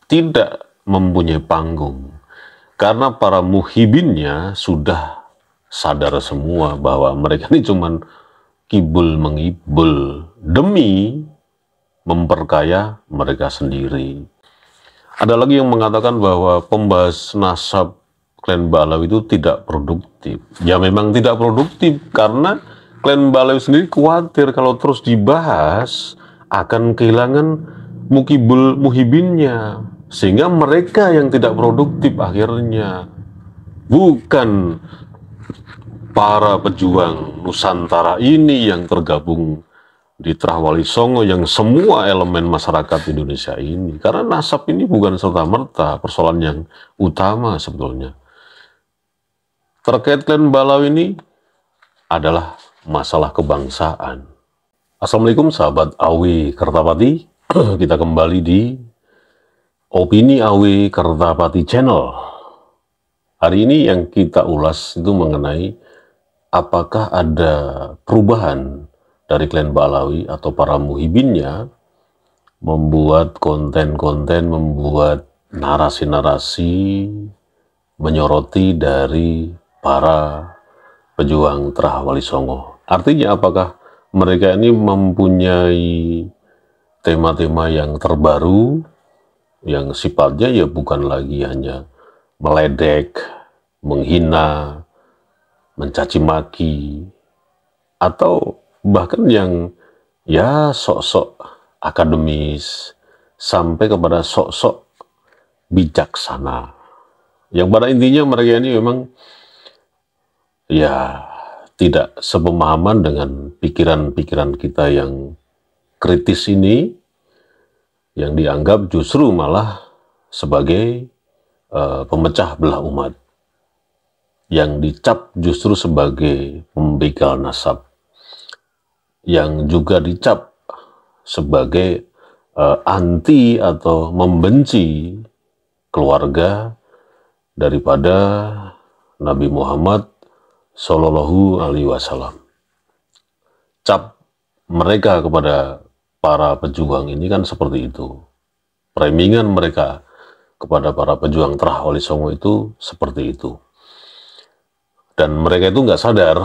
tidak mempunyai panggung. Karena para muhibinnya sudah sadar semua bahwa mereka ini cuman kibul mengibul demi memperkaya mereka sendiri. Ada lagi yang mengatakan bahwa pembahas nasab klan Balawi itu tidak produktif. Ya memang tidak produktif karena klan Balawi sendiri khawatir kalau terus dibahas akan kehilangan muhibinnya. Sehingga mereka yang tidak produktif akhirnya. Bukan para pejuang Nusantara ini yang tergabung di Trah Wali Songo yang semua elemen masyarakat Indonesia ini. Karena nasab ini bukan serta-merta persoalan yang utama sebetulnya. Terkait klan Balawi ini adalah masalah kebangsaan. Assalamualaikum sahabat Awi Kertapati. Kita kembali di Opini Awi Kertapati Channel. Hari ini yang kita ulas itu mengenai apakah ada perubahan dari klan Balawi atau para muhibinnya membuat konten-konten, membuat narasi-narasi menyoroti dari para pejuang Trah Wali Songo. Artinya apakah mereka ini mempunyai tema-tema yang terbaru yang sifatnya ya bukan lagi hanya meledek, menghina, mencaci maki, atau bahkan yang ya sok-sok akademis sampai kepada sok-sok bijaksana. Yang pada intinya mereka ini memang ya tidak sepemahaman dengan pikiran-pikiran kita yang kritis ini, yang dianggap justru malah sebagai pemecah belah umat, yang dicap justru sebagai pembegal nasab, yang juga dicap sebagai anti atau membenci keluarga daripada Nabi Muhammad Shallallahu Alaihi Wasallam. Cap mereka kepada para pejuang ini kan seperti itu. Framingan mereka kepada para pejuang Trah Wali Songo itu seperti itu. Dan mereka itu nggak sadar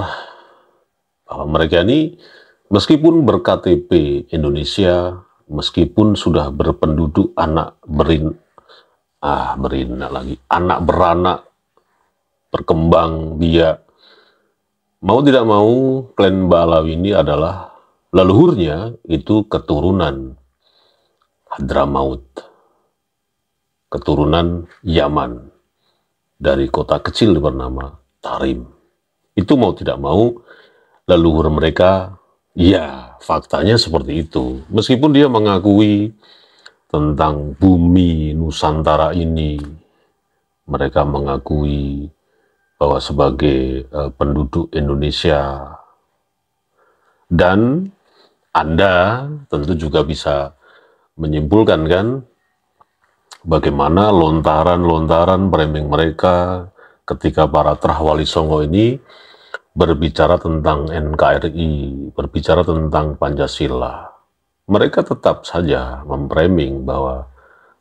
bahwa mereka ini meskipun ber-KTP Indonesia, meskipun sudah berpenduduk anak beranak, berkembang biak, mau tidak mau klan Balawi ini adalah leluhurnya itu keturunan Hadramaut, keturunan Yaman, dari kota kecil bernama Tarim. Itu mau tidak mau leluhur mereka, ya faktanya seperti itu. Meskipun dia mengakui tentang bumi Nusantara ini, mereka mengakui bahwa sebagai penduduk Indonesia, dan Anda tentu juga bisa menyimpulkan kan bagaimana lontaran-lontaran framing mereka ketika para Trah Wali Songo ini berbicara tentang NKRI, berbicara tentang Pancasila. Mereka tetap saja memframing bahwa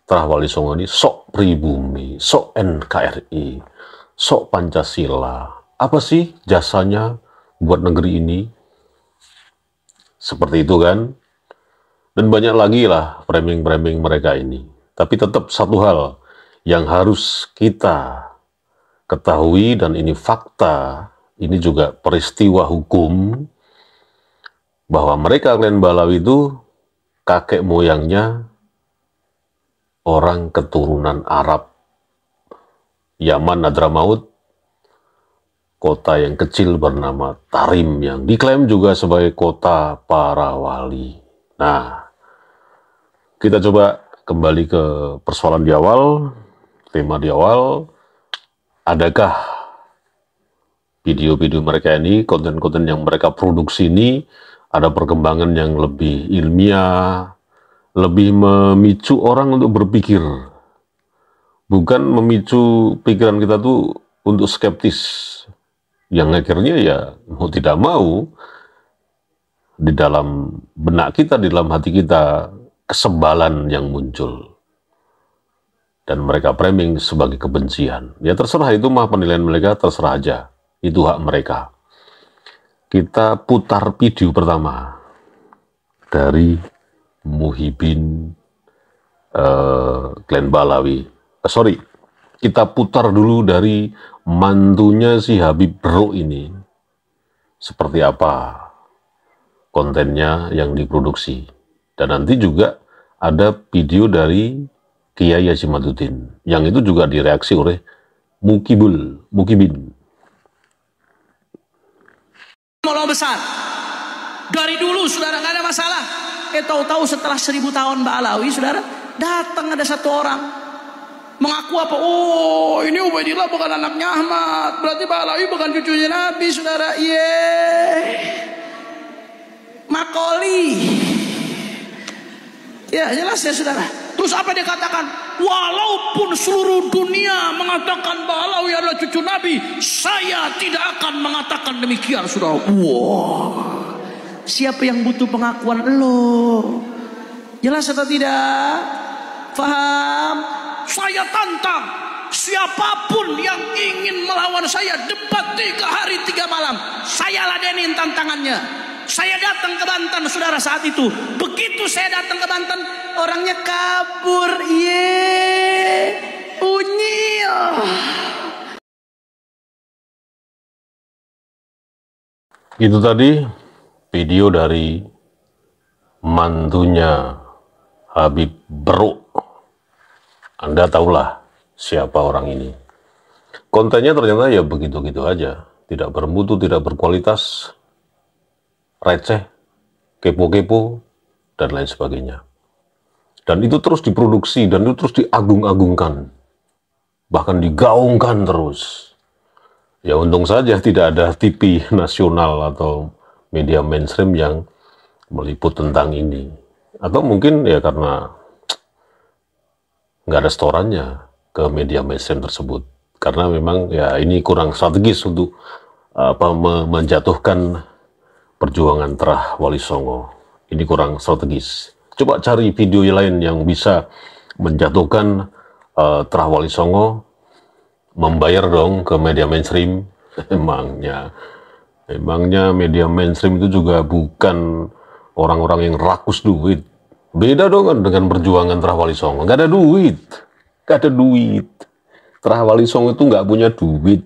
Trah Wali Songo ini sok pribumi, sok NKRI, sok Pancasila. Apa sih jasanya buat negeri ini? Seperti itu kan? Dan banyak lagi lah framing-framing mereka ini. Tapi tetap satu hal yang harus kita ketahui, dan ini fakta, ini juga peristiwa hukum, bahwa mereka klan Balawi itu kakek moyangnya orang keturunan Arab, Yaman Hadramaut, kota yang kecil bernama Tarim yang diklaim juga sebagai kota para wali. Nah, kita coba kembali ke persoalan di awal, tema di awal. Adakah video-video mereka ini, konten-konten yang mereka produksi ini, ada perkembangan yang lebih ilmiah, lebih memicu orang untuk berpikir, bukan memicu pikiran kita tuh untuk skeptis, yang akhirnya ya mau tidak mau di dalam benak kita, di dalam hati kita, kesebalan yang muncul. dan mereka framing sebagai kebencian. Ya terserah, itu mah penilaian mereka, terserah aja. Itu hak mereka. Kita putar video pertama dari Muhyiddin Glenn Balawi. Sorry, kita putar dulu dari mantunya si Habib Bro ini. Seperti apa kontennya yang diproduksi. Dan nanti juga ada video dari Kiai Haji Madudin, yang itu juga direaksi oleh Mukibin. Maulah besar. Dari dulu saudara nggak ada masalah. Tahu-tahu setelah 1000 tahun Mbak Alawi, saudara, datang ada satu orang mengaku apa? Oh, ini Ubaidillah bukan anaknya Ahmad. Berarti Mbak Alawi bukan cucunya Nabi, saudara. Makoli. Ya jelas ya saudara. Terus apa dia katakan? Walaupun seluruh dunia mengatakan Mbak Alawi adalah cucu Nabi, saya tidak akan mengatakan demikian, saudara. Wow. Siapa yang butuh pengakuan lo? Jelas atau tidak? Faham? Saya tantang siapapun yang ingin melawan saya, debat 3 hari 3 malam, saya ladenin tantangannya. Saya datang ke Banten, saudara, saat itu. Begitu saya datang ke Banten, orangnya kabur. Unyil. Itu tadi video dari mantunya Habib Bro. Anda tahulah siapa orang ini. Kontennya ternyata ya begitu-gitu aja. Tidak bermutu, tidak berkualitas, receh, kepo-kepo, dan lain sebagainya. Dan itu terus diproduksi, dan itu terus diagung-agungkan. Bahkan digaungkan terus. Ya untung saja tidak ada TV nasional atau media mainstream yang meliput tentang ini. Atau mungkin ya karena nggak ada setorannya ke media mainstream tersebut. Karena memang ya ini kurang strategis untuk menjatuhkan perjuangan Terah Wali Songo. Ini kurang strategis. Coba cari video lain yang bisa menjatuhkan Terah Wali Songo, membayar dong ke media mainstream. Emangnya media mainstream itu juga bukan orang-orang yang rakus duit. Beda dong kan dengan perjuangan Terah Wali Songo. Gak ada duit. Gak ada duit. Terah Wali Songo itu gak punya duit.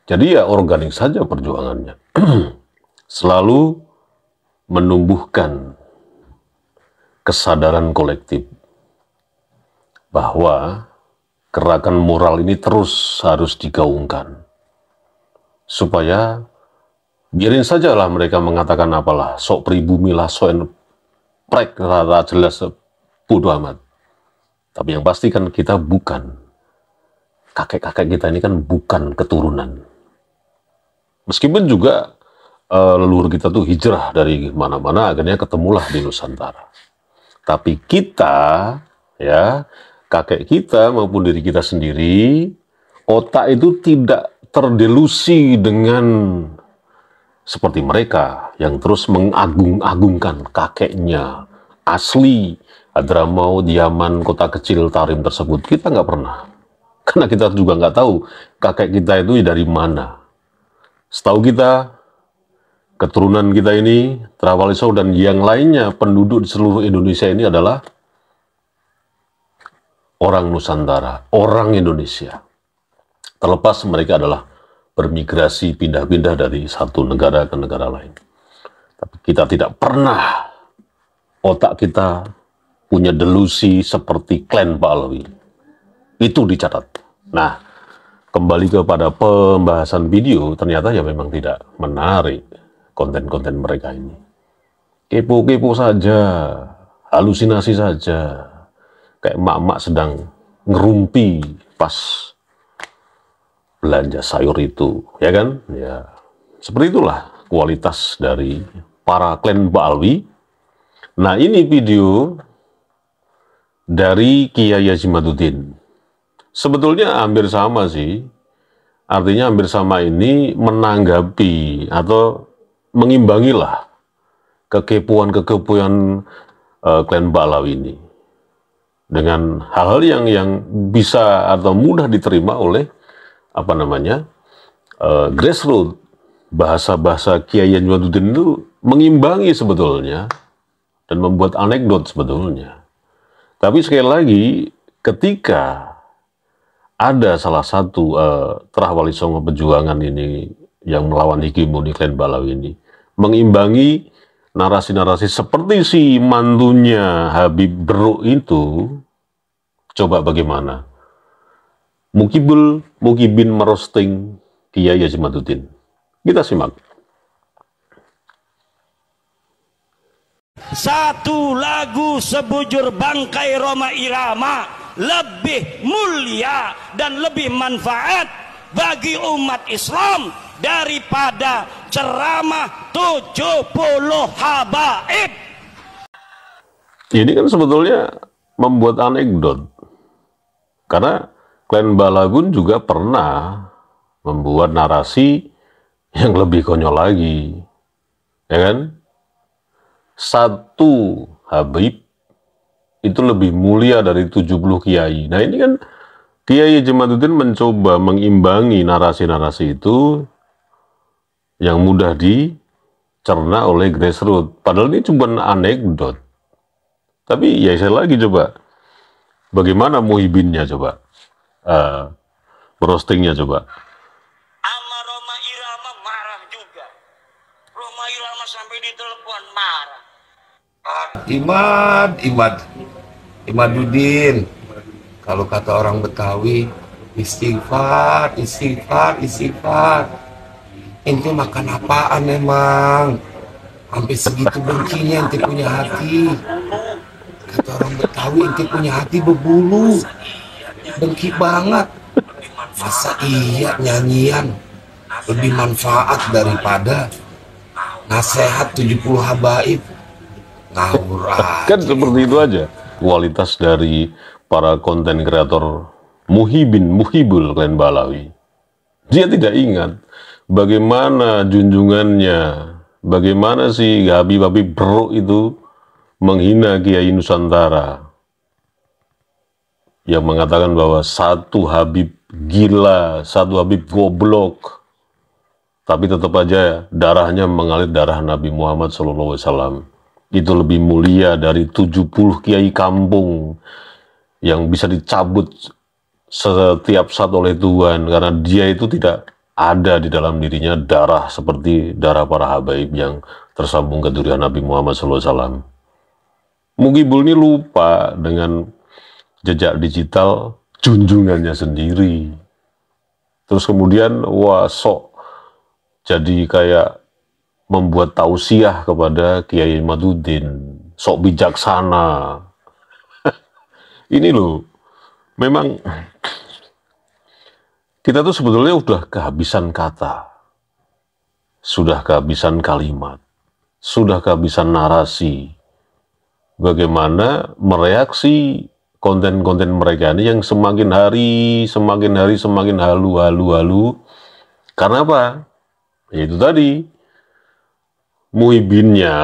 Jadi ya organik saja perjuangannya. Selalu menumbuhkan kesadaran kolektif bahwa gerakan moral ini terus harus digaungkan. Supaya biarin sajalah mereka mengatakan apalah, sok pribumi lah, sok prek, rata jelas, bodoh amat. Tapi yang pasti kan kita bukan, kakek-kakek kita ini kan bukan keturunan. Meskipun juga leluhur kita tuh hijrah dari mana-mana, akhirnya ketemulah di Nusantara. Tapi kita, ya, kakek kita maupun diri kita sendiri, otak itu tidak terdelusi dengan seperti mereka yang terus mengagung-agungkan kakeknya asli Hadramaut, Yaman, kota kecil Tarim tersebut. Kita nggak pernah, karena kita juga nggak tahu kakek kita itu dari mana. Setahu kita, keturunan kita ini, Terah Wali Songo dan yang lainnya penduduk di seluruh Indonesia ini adalah orang Nusantara, orang Indonesia. Terlepas mereka adalah bermigrasi, pindah-pindah dari satu negara ke negara lain. Tapi kita tidak pernah, otak kita punya delusi seperti klan Balawi. Itu dicatat. Nah, kembali kepada pembahasan video, ternyata ya memang tidak menarik konten-konten mereka ini. Kepo-kepo saja, halusinasi saja. Kayak emak-emak sedang ngerumpi pas belanja sayur itu, ya kan? Ya, seperti itulah kualitas dari para klan Balawi. Nah, ini video dari Kiai Haji Madudin. Sebetulnya hampir sama sih. Artinya hampir sama ini menanggapi atau mengimbangilah kekepuan klan Balawi ini. dengan hal-hal yang bisa atau mudah diterima oleh grassroots. Bahasa-bahasa Kiai Najmuddin itu mengimbangi sebetulnya dan membuat anekdot sebetulnya. Tapi sekali lagi, ketika ada salah satu Terah Wali Songo Perjuangan ini yang melawan hegemoni klan Balawi ini, mengimbangi narasi-narasi seperti si mantunya Habib Beruk itu, coba bagaimana? Mukibin merosting Kiai Najmuddin. Kita simak. Satu lagu sebujur bangkai Rhoma Irama lebih mulia dan lebih manfaat bagi umat Islam daripada ceramah 70 habaib. Ini kan sebetulnya membuat anekdot. Karena klan Balagun juga pernah membuat narasi yang lebih konyol lagi, ya kan? Satu Habib itu lebih mulia dari 70 kiai. Nah ini kan Kiai Najmuddin mencoba mengimbangi narasi-narasi itu yang mudah dicerna oleh grassroots. Padahal ini cuma anekdot. Tapi ya saya lagi coba, bagaimana Muhibinnya coba, roastingnya coba. Ama Rhoma Irama marah juga. Rhoma Irama sampai ditelepon marah. Imaduddin. Kalau kata orang Betawi, istighfar. Ente makan apaan emang? Sampai segitu bencinya ente punya hati. Kata orang Betawi, ente punya hati berbulu. Dengki banget. Masa iya nyanyian lebih manfaat daripada nasihat 70 habaib? Ngawur aja. Kan seperti itu aja. Kualitas dari para konten kreator Muhibul klan Balawi. Dia tidak ingat bagaimana junjungannya, bagaimana si Habib Beruk itu menghina Kiai Nusantara. Yang mengatakan bahwa satu Habib gila, satu Habib goblok. Tapi tetap aja darahnya mengalir darah Nabi Muhammad SAW. Itu lebih mulia dari 70 kiai kampung yang bisa dicabut setiap saat oleh Tuhan, karena dia itu tidak ada di dalam dirinya darah seperti darah para habaib yang tersambung ke durian Nabi Muhammad SAW. Mukibul ini lupa dengan jejak digital junjungannya sendiri. Terus kemudian sok jadi kayak membuat tausiah kepada Kiai Najmuddin, sok bijaksana. Ini loh, memang kita tuh sebetulnya udah kehabisan kata, sudah kehabisan kalimat, sudah kehabisan narasi. Bagaimana mereaksi konten-konten mereka ini yang semakin hari semakin halu. Karena apa? Ya itu tadi, Muhibinnya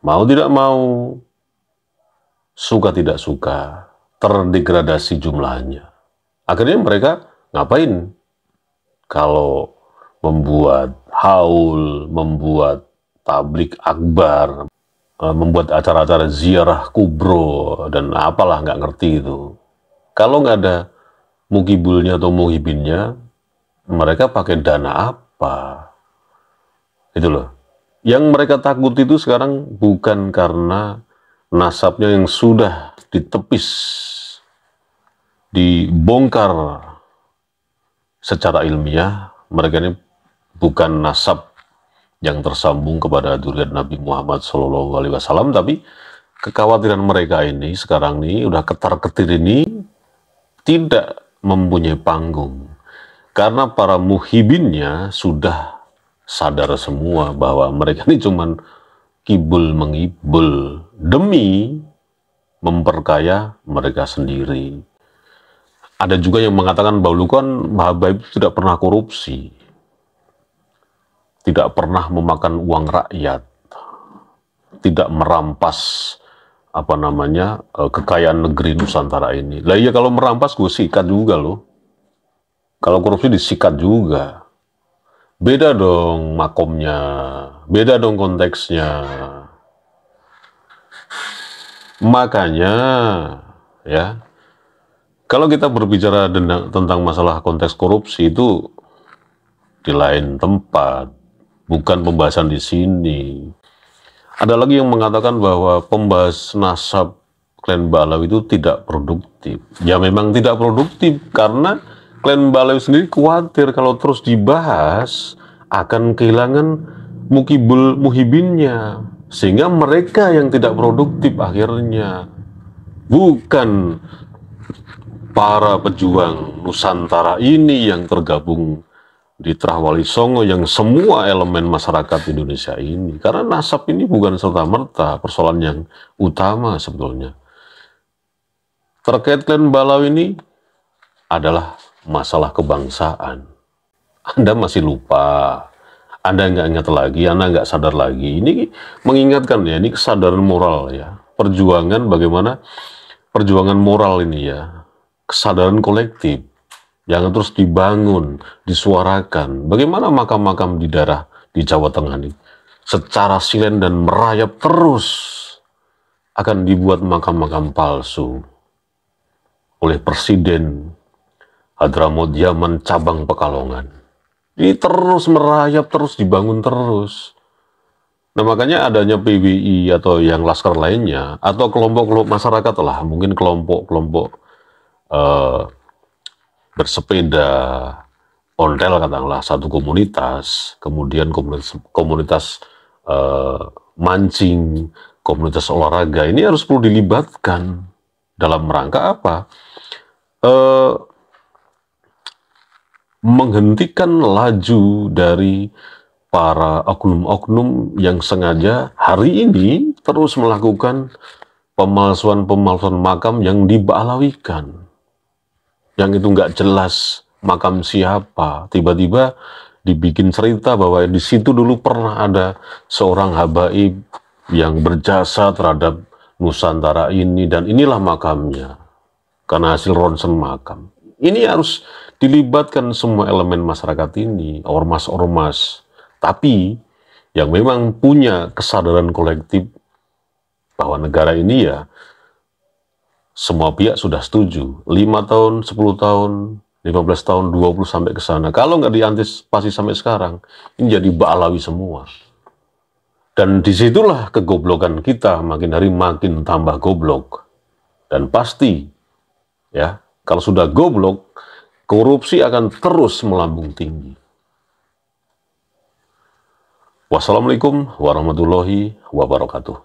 mau tidak mau, suka tidak suka, terdegradasi jumlahnya. Akhirnya mereka ngapain? Kalau membuat haul, membuat tablik akbar, membuat acara-acara ziarah kubro, dan apalah nggak ngerti itu. Kalau nggak ada Mukibulnya atau Muhibinnya, mereka pakai dana apa? Itu loh. Yang mereka takut itu sekarang bukan karena nasabnya yang sudah ditepis, dibongkar secara ilmiah. Mereka ini bukan nasab yang tersambung kepada durian Nabi Muhammad SAW, tapi kekhawatiran mereka ini sekarang ini udah ketar-ketir ini tidak mempunyai panggung, karena para muhibinnya sudah sadar semua bahwa mereka ini cuman kibul mengibul demi memperkaya mereka sendiri. Ada juga yang mengatakan bahwa kan Habaib itu tidak pernah korupsi, tidak pernah memakan uang rakyat, tidak merampas apa namanya, kekayaan negeri Nusantara ini. Lah iya, kalau merampas gue sikat juga loh. Kalau korupsi disikat juga. Beda dong makomnya, beda dong konteksnya. Makanya ya, kalau kita berbicara tentang masalah konteks korupsi itu di lain tempat, bukan pembahasan di sini. Ada lagi yang mengatakan bahwa pembahas nasab klan Balawi itu tidak produktif. Ya memang tidak produktif karena klan Balawi sendiri khawatir kalau terus dibahas akan kehilangan mukibul muhibinnya. Sehingga mereka yang tidak produktif akhirnya. Bukan para pejuang Nusantara ini yang tergabung di Trah Wali Songo yang semua elemen masyarakat Indonesia ini. Karena nasab ini bukan serta-merta persoalan yang utama sebetulnya. Terkait klan Balawi ini adalah masalah kebangsaan. Anda masih lupa, Anda nggak ingat lagi, Anda nggak sadar lagi. Ini mengingatkan ya, ini kesadaran moral ya. Perjuangan bagaimana, perjuangan moral ini ya, kesadaran kolektif yang terus dibangun, disuarakan. Bagaimana makam-makam di daerah di Jawa Tengah ini secara silen dan merayap terus akan dibuat makam-makam palsu oleh Presiden Hadramut Yaman cabang Pekalongan. Ini terus merayap, terus dibangun terus. Nah makanya adanya PBI atau yang laskar lainnya, atau kelompok-kelompok masyarakat lah, mungkin kelompok-kelompok bersepeda, ontel katakanlah, satu komunitas, kemudian komunitas mancing, komunitas olahraga, ini harus perlu dilibatkan dalam rangka apa? Menghentikan laju dari para oknum-oknum yang sengaja hari ini terus melakukan pemalsuan-pemalsuan makam yang dibalawikan. Yang itu nggak jelas makam siapa. Tiba-tiba dibikin cerita bahwa di situ dulu pernah ada seorang habaib yang berjasa terhadap Nusantara ini dan inilah makamnya karena hasil ronsen makam. Ini harus dilibatkan semua elemen masyarakat ini, ormas-ormas. Tapi yang memang punya kesadaran kolektif bahwa negara ini ya semua pihak sudah setuju. 5 tahun, 10 tahun, 15 tahun, 20 sampai ke sana. Kalau nggak diantisipasi sampai sekarang, ini jadi Balawi semua. Dan disitulah kegoblokan kita makin hari makin tambah goblok. Dan pasti, ya, kalau sudah goblok, korupsi akan terus melambung tinggi. Wassalamualaikum warahmatullahi wabarakatuh.